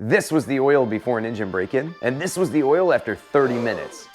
This was the oil before an engine break-in, and this was the oil after 30 minutes.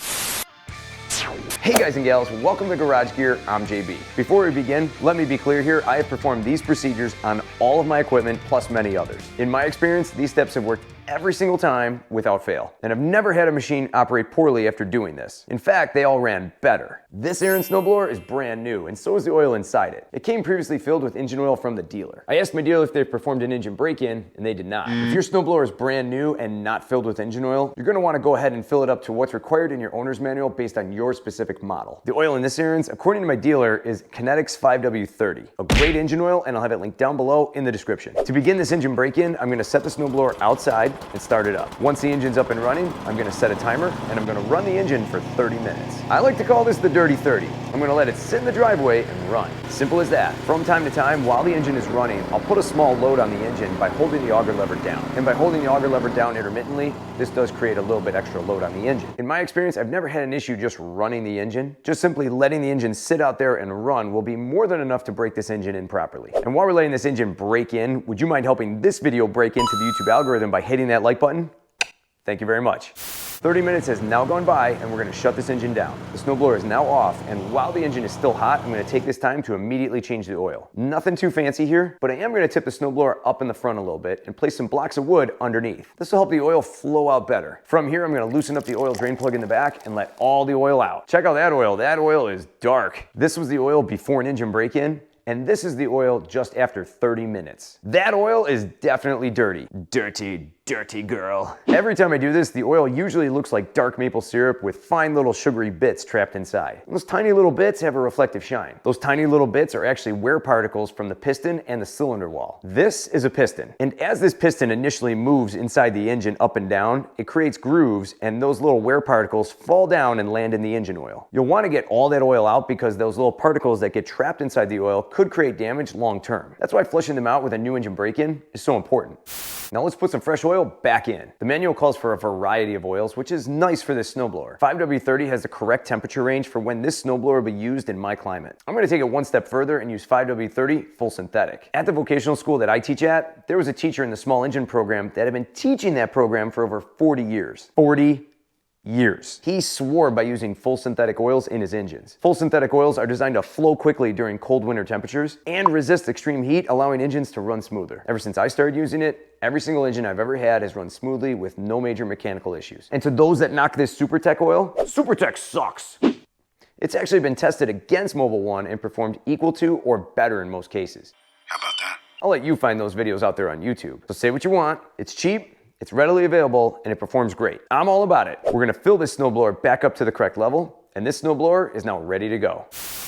Hey guys and gals, welcome to Garage Gear. I'm JB. Before we begin, let me be clear here, I have performed these procedures on all of my equipment plus many others. In my experience, these steps have worked every single time without fail. And I've never had a machine operate poorly after doing this. In fact, they all ran better. This Ariens Snowblower is brand new, and so is the oil inside it. It came previously filled with engine oil from the dealer. I asked my dealer if they've performed an engine break-in, and they did not. If your snowblower is brand new and not filled with engine oil, you're gonna wanna go ahead and fill it up to what's required in your owner's manual based on your specific model. The oil in this Ariens, according to my dealer, is Kinetics 5W30, a great engine oil, and I'll have it linked down below in the description. To begin this engine break-in, I'm gonna set the snowblower outside and start it up. Once the engine's up and running, I'm gonna set a timer and I'm gonna run the engine for 30 minutes. I like to call this the dirty 30. I'm gonna let it sit in the driveway and run. Simple as that. From time to time, while the engine is running, I'll put a small load on the engine by holding the auger lever down. And by holding the auger lever down intermittently, this does create a little bit extra load on the engine. In my experience, I've never had an issue just running the engine. Just simply letting the engine sit out there and run will be more than enough to break this engine in properly. And while we're letting this engine break in, would you mind helping this video break into the YouTube algorithm by hitting that like button? Thank you very much. 30 minutes has now gone by and we're gonna shut this engine down. The snowblower is now off, and while the engine is still hot, I'm gonna take this time to immediately change the oil. Nothing too fancy here, but I am gonna tip the snowblower up in the front a little bit and place some blocks of wood underneath. This will help the oil flow out better. From here, I'm gonna loosen up the oil drain plug in the back and let all the oil out. Check out that oil. That oil is dark. This was the oil before an engine break-in, and this is the oil just after 30 minutes. That oil is definitely dirty. Dirty, dirty girl. Every time I do this, the oil usually looks like dark maple syrup with fine little sugary bits trapped inside. Those tiny little bits have a reflective shine. Those tiny little bits are actually wear particles from the piston and the cylinder wall. This is a piston, and as this piston initially moves inside the engine up and down, it creates grooves, and those little wear particles fall down and land in the engine oil. You'll want to get all that oil out because those little particles that get trapped inside the oil could create damage long term. That's why flushing them out with a new engine break-in is so important. Now let's put some fresh oil back in. The manual calls for a variety of oils, which is nice for this snowblower. 5W30 has the correct temperature range for when this snowblower will be used in my climate. I'm gonna take it one step further and use 5W30 full synthetic. At the vocational school that I teach at, there was a teacher in the small engine program that had been teaching that program for over 40 years. 40 years. He swore by using full synthetic oils in his engines. Full synthetic oils are designed to flow quickly during cold winter temperatures and resist extreme heat, allowing engines to run smoother. Ever since I started using it, every single engine I've ever had has run smoothly with no major mechanical issues. And to those that knock this SuperTech oil, SuperTech sucks. It's actually been tested against Mobil 1 and performed equal to or better in most cases. How about that? I'll let you find those videos out there on YouTube. So say what you want, it's cheap, it's readily available, and it performs great. I'm all about it. We're gonna fill this snowblower back up to the correct level, and this snowblower is now ready to go.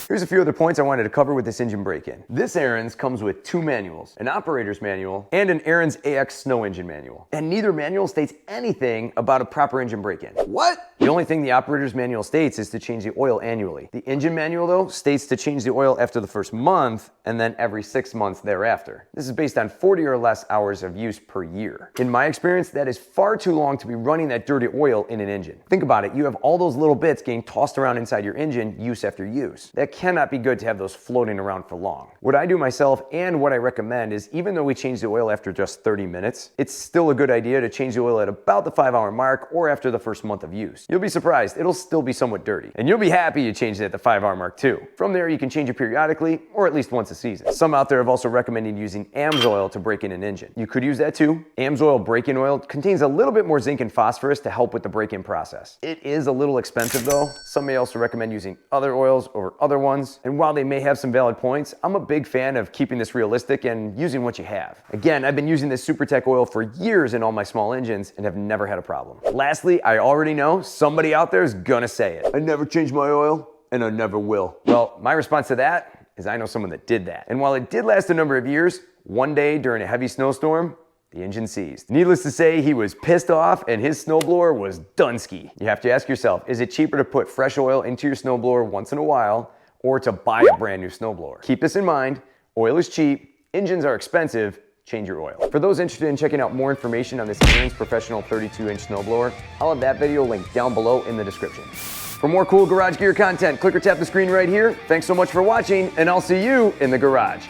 Here's a few other points I wanted to cover with this engine break-in. This Ariens comes with two manuals, an operator's manual and an Ariens AX snow engine manual. And neither manual states anything about a proper engine break-in. What? The only thing the operator's manual states is to change the oil annually. The engine manual, though, states to change the oil after the first month and then every 6 months thereafter. This is based on 40 or less hours of use per year. In my experience, that is far too long to be running that dirty oil in an engine. Think about it. You have all those little bits getting tossed around inside your engine use after use. That cannot be good to have those floating around for long. What I do myself and what I recommend is, even though we change the oil after just 30 minutes, it's still a good idea to change the oil at about the 5-hour mark or after the first month of use. You'll be surprised, it'll still be somewhat dirty. And you'll be happy you changed it at the 5-hour mark too. From there, you can change it periodically or at least once a season. Some out there have also recommended using AMS oil to break in an engine. You could use that too. AMS oil break-in oil contains a little bit more zinc and phosphorus to help with the break-in process. It is a little expensive though. Some may also recommend using other oils over other ones. And while they may have some valid points, I'm a big fan of keeping this realistic and using what you have. Again, I've been using this SuperTech oil for years in all my small engines and have never had a problem. Lastly, I already know somebody out there is gonna say it. I never change my oil and I never will. Well, my response to that is I know someone that did that. And while it did last a number of years, one day during a heavy snowstorm, the engine seized. Needless to say, he was pissed off and his snowblower was Dunsky. You have to ask yourself, is it cheaper to put fresh oil into your snowblower once in a while or to buy a brand new snowblower? Keep this in mind, oil is cheap, engines are expensive, change your oil. For those interested in checking out more information on this Ariens Professional 32-inch snowblower, I'll have that video linked down below in the description. For more cool garage gear content, click or tap the screen right here. Thanks so much for watching, and I'll see you in the garage.